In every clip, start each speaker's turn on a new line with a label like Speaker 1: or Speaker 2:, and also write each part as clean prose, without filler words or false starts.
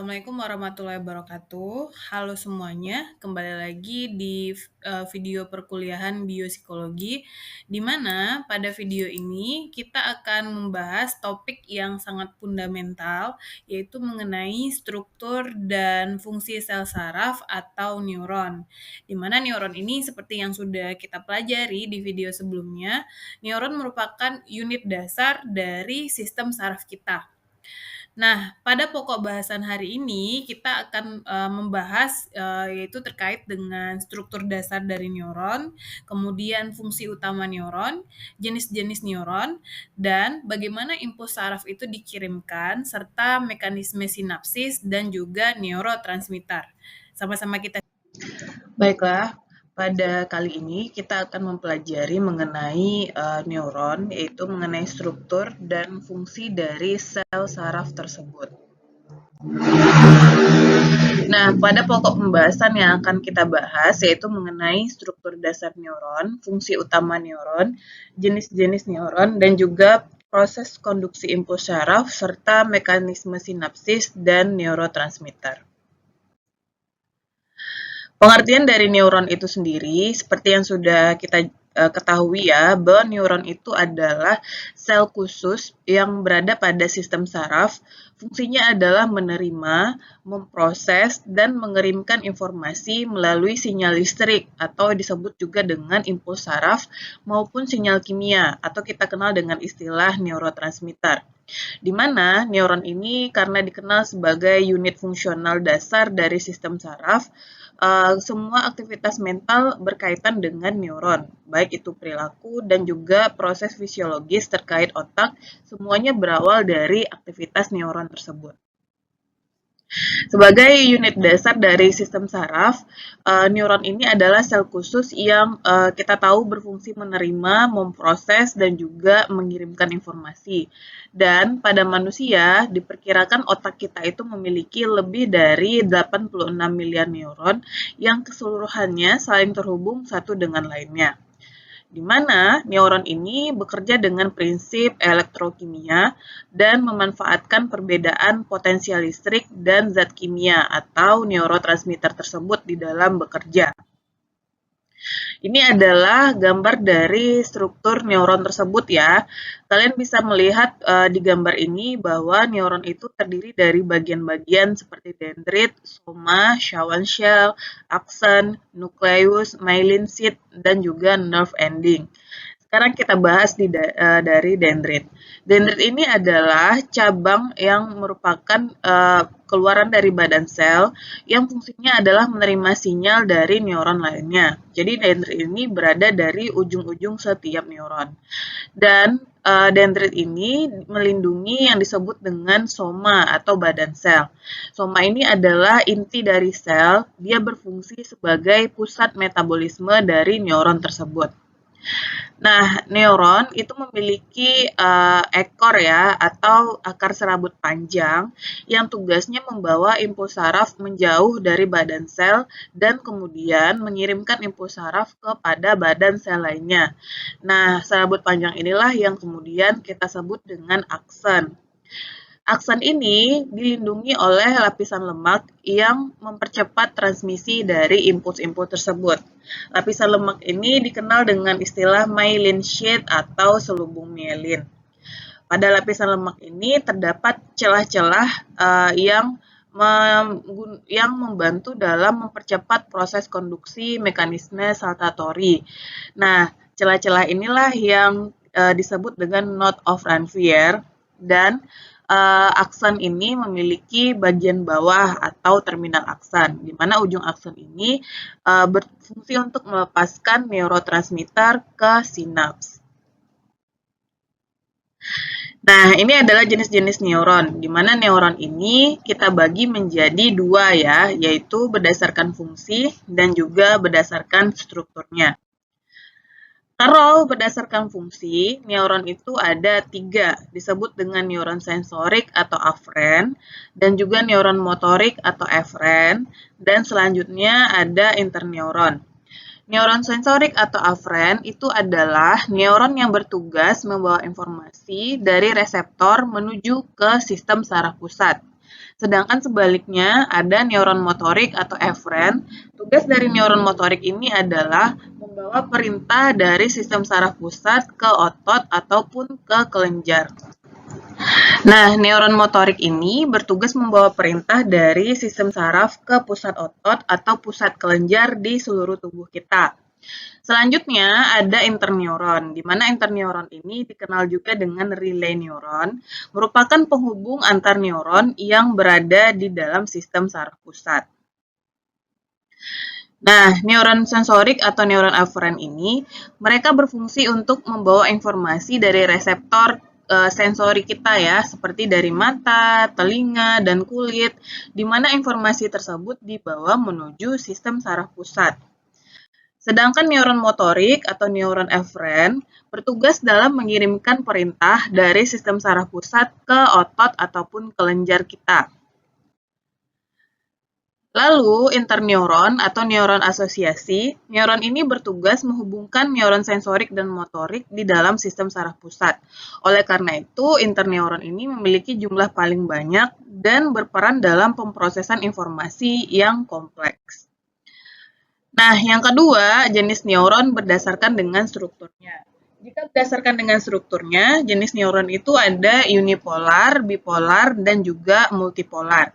Speaker 1: Assalamualaikum warahmatullahi wabarakatuh. Halo semuanya, kembali lagi di video perkuliahan biopsikologi, di mana pada video ini kita akan membahas topik yang sangat fundamental, yaitu mengenai struktur dan fungsi sel saraf atau neuron. Di mana neuron ini seperti yang sudah kita pelajari di video sebelumnya, neuron merupakan unit dasar dari sistem saraf kita. Nah, pada pokok bahasan hari ini kita akan membahas yaitu terkait dengan struktur dasar dari neuron, kemudian fungsi utama neuron, jenis-jenis neuron, dan bagaimana impuls saraf itu dikirimkan, serta mekanisme sinapsis dan juga neurotransmitter. Sama-sama kita. Baiklah, pada kali ini kita akan mempelajari mengenai neuron, yaitu mengenai struktur dan fungsi dari sel saraf tersebut. Nah, pada pokok pembahasan yang akan kita bahas yaitu mengenai struktur dasar neuron, fungsi utama neuron, jenis-jenis neuron, dan juga proses konduksi impuls saraf, serta mekanisme sinapsis dan neurotransmitter. Pengertian dari neuron itu sendiri, seperti yang sudah kita ketahui ya, bahwa neuron itu adalah sel khusus yang berada pada sistem saraf. Fungsinya adalah menerima, memproses, dan mengirimkan informasi melalui sinyal listrik atau disebut juga dengan impuls saraf maupun sinyal kimia atau kita kenal dengan istilah neurotransmitter. Di mana neuron ini karena dikenal sebagai unit fungsional dasar dari sistem saraf, semua aktivitas mental berkaitan dengan neuron, baik itu perilaku dan juga proses fisiologis terkait otak, semuanya berawal dari aktivitas neuron tersebut. Sebagai unit dasar dari sistem saraf, neuron ini adalah sel khusus yang kita tahu berfungsi menerima, memproses, dan juga mengirimkan informasi. Dan pada manusia, diperkirakan otak kita itu memiliki lebih dari 86 miliar neuron yang keseluruhannya saling terhubung satu dengan lainnya. Di mana neuron ini bekerja dengan prinsip elektrokimia dan memanfaatkan perbedaan potensial listrik dan zat kimia atau neurotransmitter tersebut di dalam bekerja. Ini adalah gambar dari struktur neuron tersebut ya. Kalian bisa melihat di gambar ini bahwa neuron itu terdiri dari bagian-bagian seperti dendrit, soma, Schwann shell, akson, nukleus, myelin sheath, dan juga nerve ending. Sekarang kita bahas dari dendrit. Dendrit ini adalah cabang yang merupakan keluaran dari badan sel yang fungsinya adalah menerima sinyal dari neuron lainnya. Jadi dendrit ini berada dari ujung-ujung setiap neuron. Dan dendrit ini melindungi yang disebut dengan soma atau badan sel. Soma ini adalah inti dari sel, dia berfungsi sebagai pusat metabolisme dari neuron tersebut. Nah, neuron itu memiliki ekor ya atau akar serabut panjang yang tugasnya membawa impuls saraf menjauh dari badan sel dan kemudian mengirimkan impuls saraf kepada badan sel lainnya. Nah, serabut panjang inilah yang kemudian kita sebut dengan akson. Akson ini dilindungi oleh lapisan lemak yang mempercepat transmisi dari impuls-impuls tersebut. Lapisan lemak ini dikenal dengan istilah myelin sheath atau selubung mielin. Pada lapisan lemak ini terdapat celah-celah yang membantu dalam mempercepat proses konduksi mekanisme saltatori. Nah, celah-celah inilah yang disebut dengan node of Ranvier dan akson ini memiliki bagian bawah atau terminal akson, di mana ujung akson ini berfungsi untuk melepaskan neurotransmitter ke sinaps. Nah, ini adalah jenis-jenis neuron, di mana neuron ini kita bagi menjadi dua ya, yaitu berdasarkan fungsi dan juga berdasarkan strukturnya. Kalau berdasarkan fungsi, neuron itu ada 3, disebut dengan neuron sensorik atau aferen, dan juga neuron motorik atau eferen, dan selanjutnya ada interneuron. Neuron sensorik atau aferen itu adalah neuron yang bertugas membawa informasi dari reseptor menuju ke sistem saraf pusat. Sedangkan sebaliknya ada neuron motorik atau eferen. Tugas dari neuron motorik ini adalah membawa perintah dari sistem saraf pusat ke otot ataupun ke kelenjar. Nah, neuron motorik ini bertugas membawa perintah dari sistem saraf ke pusat otot atau pusat kelenjar di seluruh tubuh kita. Selanjutnya ada interneuron, di mana interneuron ini dikenal juga dengan relay neuron, merupakan penghubung antar neuron yang berada di dalam sistem saraf pusat. Nah, neuron sensorik atau neuron afferent ini, mereka berfungsi untuk membawa informasi dari reseptor sensori kita ya, seperti dari mata, telinga, dan kulit, di mana informasi tersebut dibawa menuju sistem saraf pusat. Sedangkan neuron motorik atau neuron eferen bertugas dalam mengirimkan perintah dari sistem saraf pusat ke otot ataupun kelenjar kita. Lalu, interneuron atau neuron asosiasi, neuron ini bertugas menghubungkan neuron sensorik dan motorik di dalam sistem saraf pusat. Oleh karena itu, interneuron ini memiliki jumlah paling banyak dan berperan dalam pemrosesan informasi yang kompleks. Nah, yang kedua, jenis neuron berdasarkan dengan strukturnya. Jika berdasarkan dengan strukturnya, jenis neuron itu ada unipolar, bipolar, dan juga multipolar.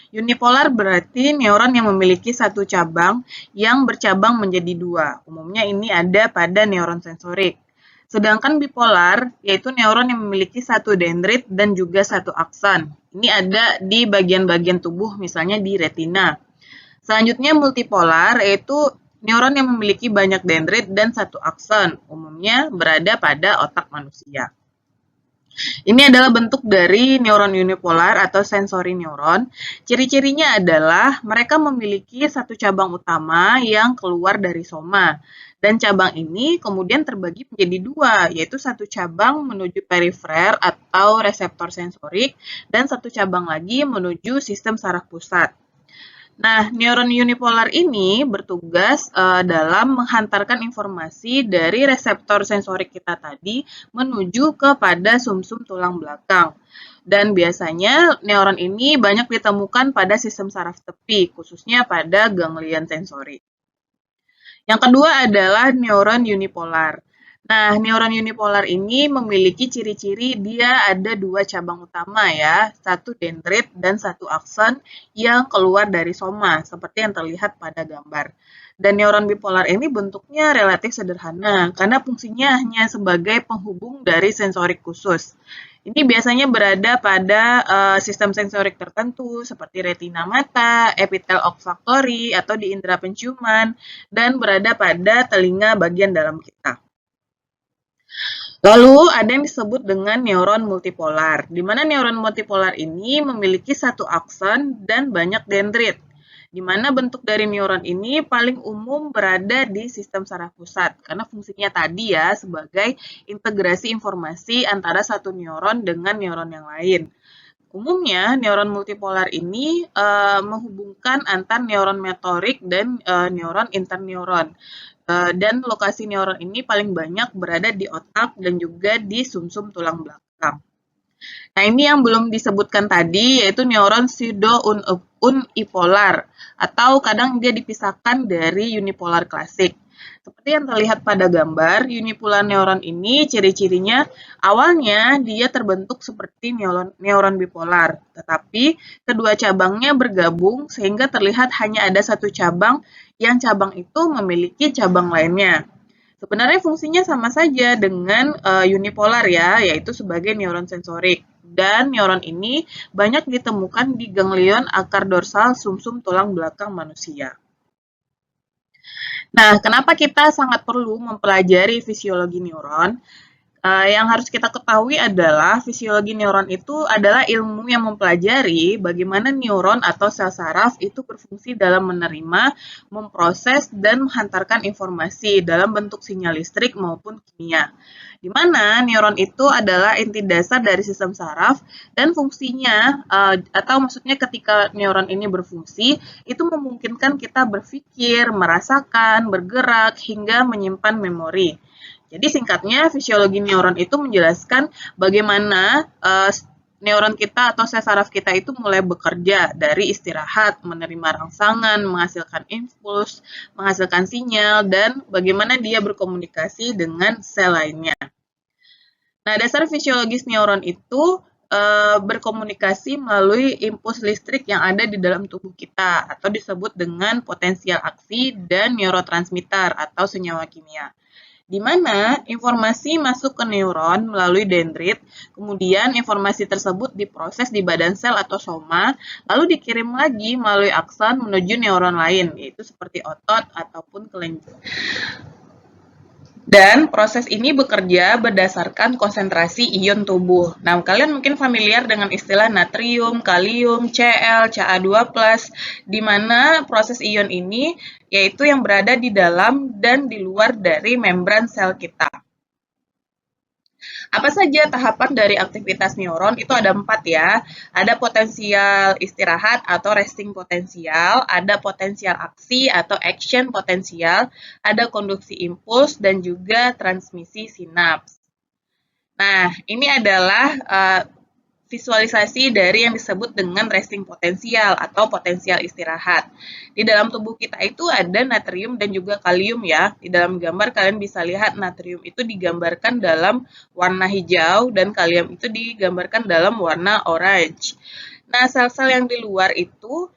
Speaker 1: Unipolar berarti neuron yang memiliki satu cabang yang bercabang menjadi dua. Umumnya ini ada pada neuron sensorik. Sedangkan bipolar, yaitu neuron yang memiliki satu dendrit dan juga satu akson. Ini ada di bagian-bagian tubuh, misalnya di retina. Selanjutnya multipolar, yaitu neuron yang memiliki banyak dendrit dan satu akson, umumnya berada pada otak manusia. Ini adalah bentuk dari neuron unipolar atau sensori neuron. Ciri-cirinya adalah mereka memiliki satu cabang utama yang keluar dari soma. Dan cabang ini kemudian terbagi menjadi dua, yaitu satu cabang menuju perifer atau reseptor sensorik, dan satu cabang lagi menuju sistem saraf pusat. Nah, neuron unipolar ini bertugas dalam menghantarkan informasi dari reseptor sensorik kita tadi menuju kepada sumsum tulang belakang. Dan biasanya neuron ini banyak ditemukan pada sistem saraf tepi, khususnya pada ganglion sensori. Yang kedua adalah neuron unipolar. Nah, neuron unipolar ini memiliki ciri-ciri dia ada dua cabang utama ya, satu dendrit dan satu akson yang keluar dari soma, seperti yang terlihat pada gambar. Dan neuron bipolar ini bentuknya relatif sederhana, karena fungsinya hanya sebagai penghubung dari sensorik khusus. Ini biasanya berada pada sistem sensorik tertentu seperti retina mata, epitel olfaktori, atau di indera penciuman, dan berada pada telinga bagian dalam kita. Lalu ada yang disebut dengan neuron multipolar, di mana neuron multipolar ini memiliki satu akson dan banyak dendrit, di mana bentuk dari neuron ini paling umum berada di sistem saraf pusat, karena fungsinya tadi ya sebagai integrasi informasi antara satu neuron dengan neuron yang lain. Umumnya, neuron multipolar ini menghubungkan antar neuron motorik dan neuron interneuron. Dan lokasi neuron ini paling banyak berada di otak dan juga di sumsum tulang belakang. Nah, ini yang belum disebutkan tadi, yaitu neuron pseudo-unipolar, atau kadang dia dipisahkan dari unipolar klasik. Seperti yang terlihat pada gambar, unipolar neuron ini ciri-cirinya awalnya dia terbentuk seperti neuron bipolar, tetapi kedua cabangnya bergabung sehingga terlihat hanya ada satu cabang yang cabang itu memiliki cabang lainnya. Sebenarnya fungsinya sama saja dengan unipolar ya, yaitu sebagai neuron sensorik. Dan neuron ini banyak ditemukan di ganglion akar dorsal sumsum tulang belakang manusia. Nah, kenapa kita sangat perlu mempelajari fisiologi neuron? Yang harus kita ketahui adalah fisiologi neuron itu adalah ilmu yang mempelajari bagaimana neuron atau sel saraf itu berfungsi dalam menerima, memproses, dan menghantarkan informasi dalam bentuk sinyal listrik maupun kimia. Di mana neuron itu adalah inti dasar dari sistem saraf dan fungsinya, atau maksudnya ketika neuron ini berfungsi, itu memungkinkan kita berpikir, merasakan, bergerak, hingga menyimpan memori. Jadi singkatnya, fisiologi neuron itu menjelaskan bagaimana neuron kita atau sel saraf kita itu mulai bekerja dari istirahat, menerima rangsangan, menghasilkan impuls, menghasilkan sinyal, dan bagaimana dia berkomunikasi dengan sel lainnya. Nah, dasar fisiologis neuron itu berkomunikasi melalui impuls listrik yang ada di dalam tubuh kita atau disebut dengan potensial aksi dan neurotransmitter atau senyawa kimia. Di mana informasi masuk ke neuron melalui dendrit, kemudian informasi tersebut diproses di badan sel atau soma, lalu dikirim lagi melalui akson menuju neuron lain, yaitu seperti otot ataupun kelenjar. Dan proses ini bekerja berdasarkan konsentrasi ion tubuh. Nah, kalian mungkin familiar dengan istilah natrium, kalium, Cl, Ca2+, di mana proses ion ini yaitu yang berada di dalam dan di luar dari membran sel kita. Apa saja tahapan dari aktivitas neuron? Itu ada 4 ya. Ada potensial istirahat atau resting potensial, ada potensial aksi atau action potensial, ada konduksi impuls, dan juga transmisi sinaps. Nah, ini adalah visualisasi dari yang disebut dengan resting potensial atau potensial istirahat. Di dalam tubuh kita itu ada natrium dan juga kalium ya. Di dalam gambar kalian bisa lihat natrium itu digambarkan dalam warna hijau dan kalium itu digambarkan dalam warna orange. Nah, sel-sel yang di luar itu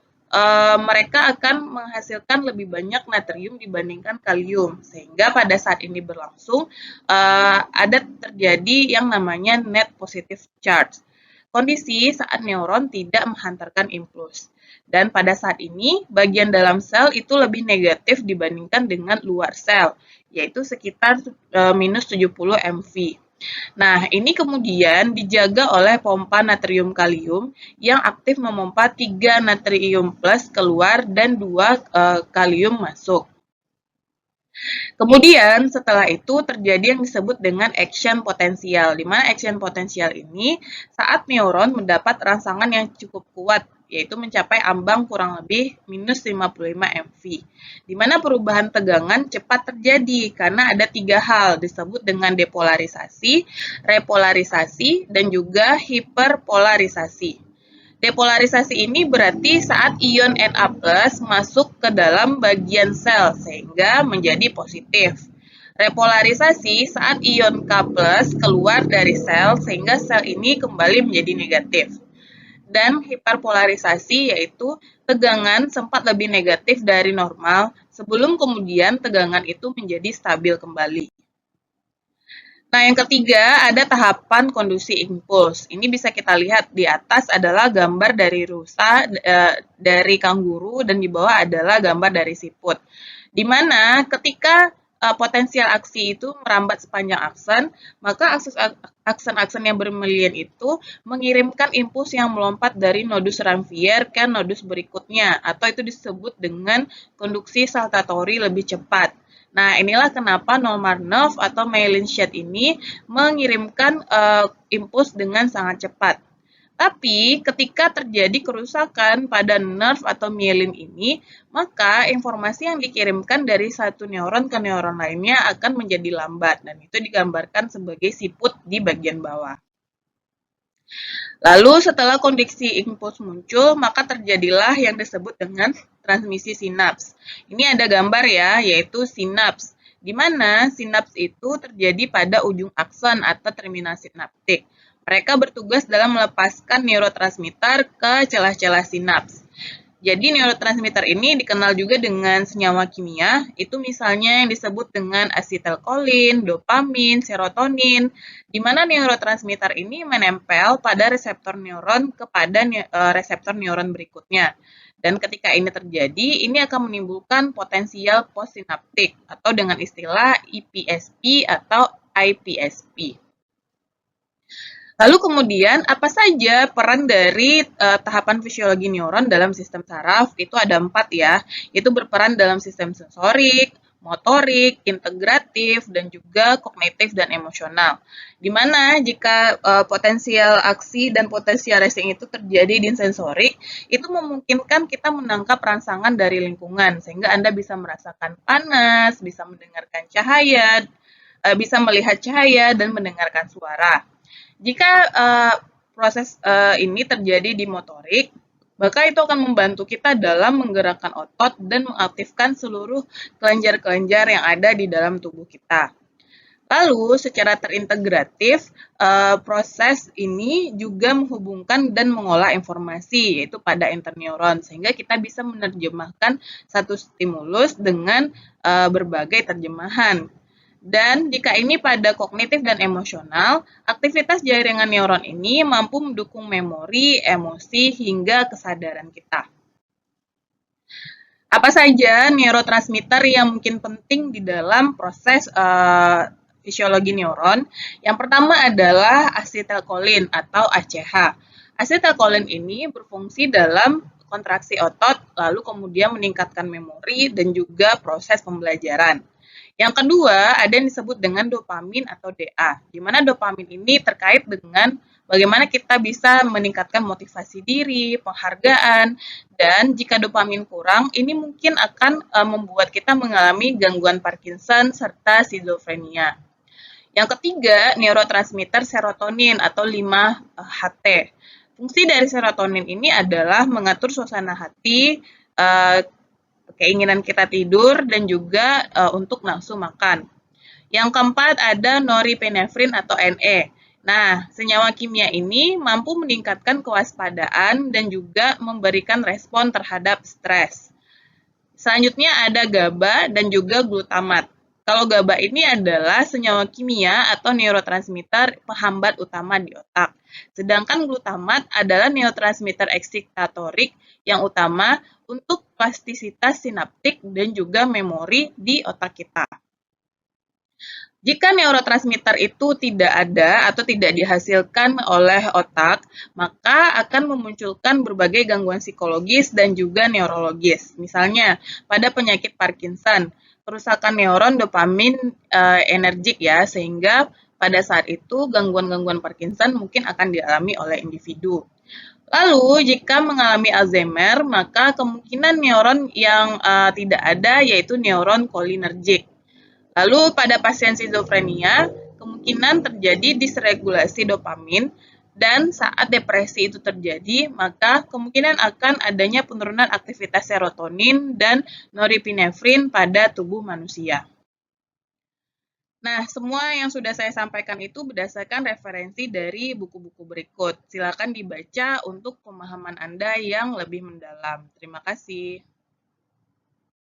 Speaker 1: mereka akan menghasilkan lebih banyak natrium dibandingkan kalium, sehingga pada saat ini berlangsung ada terjadi yang namanya net positive charge. Kondisi saat neuron tidak menghantarkan impuls. Dan pada saat ini, bagian dalam sel itu lebih negatif dibandingkan dengan luar sel, yaitu sekitar minus 70 MV. Nah, ini kemudian dijaga oleh pompa natrium kalium yang aktif memompa 3 natrium plus keluar dan 2 kalium masuk. Kemudian setelah itu terjadi yang disebut dengan action potensial, di mana action potensial ini saat neuron mendapat rangsangan yang cukup kuat, yaitu mencapai ambang kurang lebih minus 55 MV, di mana perubahan tegangan cepat terjadi karena ada 3 hal disebut dengan depolarisasi, repolarisasi, dan juga hiperpolarisasi. Depolarisasi ini berarti saat ion Na+ masuk ke dalam bagian sel sehingga menjadi positif. Repolarisasi saat ion K+ keluar dari sel sehingga sel ini kembali menjadi negatif. Dan hiperpolarisasi yaitu tegangan sempat lebih negatif dari normal sebelum kemudian tegangan itu menjadi stabil kembali. Nah, yang ketiga ada tahapan konduksi impuls. Ini bisa kita lihat di atas adalah gambar dari rusa, dari kanguru, dan di bawah adalah gambar dari siput. Di mana ketika potensial aksi itu merambat sepanjang aksen, maka aksen-aksen yang bermilian itu mengirimkan impuls yang melompat dari nodus Ranvier ke nodus berikutnya, atau itu disebut dengan konduksi saltatori lebih cepat. Nah, inilah kenapa normal nerve atau myelin sheath ini mengirimkan impuls dengan sangat cepat. Tapi ketika terjadi kerusakan pada nerve atau myelin ini, maka informasi yang dikirimkan dari satu neuron ke neuron lainnya akan menjadi lambat, dan itu digambarkan sebagai siput di bagian bawah. Lalu setelah konduksi impuls muncul, maka terjadilah yang disebut dengan transmisi sinaps. Ini ada gambar ya, yaitu sinaps, di mana sinaps itu terjadi pada ujung akson atau terminal sinaptik. Mereka bertugas dalam melepaskan neurotransmitter ke celah-celah sinaps. Jadi neurotransmitter ini dikenal juga dengan senyawa kimia, itu misalnya yang disebut dengan asetilkolin, dopamin, serotonin, di mana neurotransmitter ini menempel pada reseptor neuron kepada reseptor neuron berikutnya. Dan ketika ini terjadi, ini akan menimbulkan potensial postsinaptik atau dengan istilah EPSP atau IPSP. Lalu kemudian apa saja peran dari tahapan fisiologi neuron dalam sistem saraf? Itu ada 4 ya, yaitu berperan dalam sistem sensorik, motorik, integratif, dan juga kognitif dan emosional. Dimana jika potensial aksi dan potensial resting itu terjadi di sensorik, itu memungkinkan kita menangkap rangsangan dari lingkungan, sehingga Anda bisa merasakan panas, bisa mendengarkan cahaya, bisa melihat cahaya, dan mendengarkan suara. Jika proses ini terjadi di motorik, maka itu akan membantu kita dalam menggerakkan otot dan mengaktifkan seluruh kelenjar-kelenjar yang ada di dalam tubuh kita. Lalu, secara terintegratif, proses ini juga menghubungkan dan mengolah informasi, yaitu pada interneuron, sehingga kita bisa menerjemahkan satu stimulus dengan berbagai terjemahan. Dan jika ini pada kognitif dan emosional, aktivitas jaringan neuron ini mampu mendukung memori, emosi, hingga kesadaran kita. Apa saja neurotransmitter yang mungkin penting di dalam proses fisiologi neuron? Yang pertama adalah asetilkolin atau ACH. Asetilkolin ini berfungsi dalam kontraksi otot, lalu kemudian meningkatkan memori dan juga proses pembelajaran. Yang kedua, ada yang disebut dengan dopamin atau DA, di mana dopamin ini terkait dengan bagaimana kita bisa meningkatkan motivasi diri, penghargaan, dan jika dopamin kurang, ini mungkin akan membuat kita mengalami gangguan Parkinson serta skizofrenia. Yang ketiga, neurotransmitter serotonin atau 5-HT. Fungsi dari serotonin ini adalah mengatur suasana hati, keinginan kita tidur, dan juga untuk nafsu makan. Yang keempat ada norepinefrin atau NE. Nah, senyawa kimia ini mampu meningkatkan kewaspadaan dan juga memberikan respon terhadap stres. Selanjutnya ada GABA dan juga glutamat. Kalau GABA ini adalah senyawa kimia atau neurotransmitter penghambat utama di otak. Sedangkan glutamat adalah neurotransmitter eksitatorik yang utama untuk plastisitas sinaptik dan juga memori di otak kita. Jika neurotransmitter itu tidak ada atau tidak dihasilkan oleh otak, maka akan memunculkan berbagai gangguan psikologis dan juga neurologis. Misalnya, pada penyakit Parkinson, kerusakan neuron dopamin energik ya, sehingga pada saat itu gangguan-gangguan Parkinson mungkin akan dialami oleh individu. Lalu, jika mengalami Alzheimer, maka kemungkinan neuron yang tidak ada yaitu neuron kolinergik. Lalu pada pasien skizofrenia, kemungkinan terjadi disregulasi dopamin, dan saat depresi itu terjadi, maka kemungkinan akan adanya penurunan aktivitas serotonin dan norepinefrin pada tubuh manusia. Nah, semua yang sudah saya sampaikan itu berdasarkan referensi dari buku-buku berikut. Silakan dibaca untuk pemahaman Anda yang lebih mendalam. Terima kasih.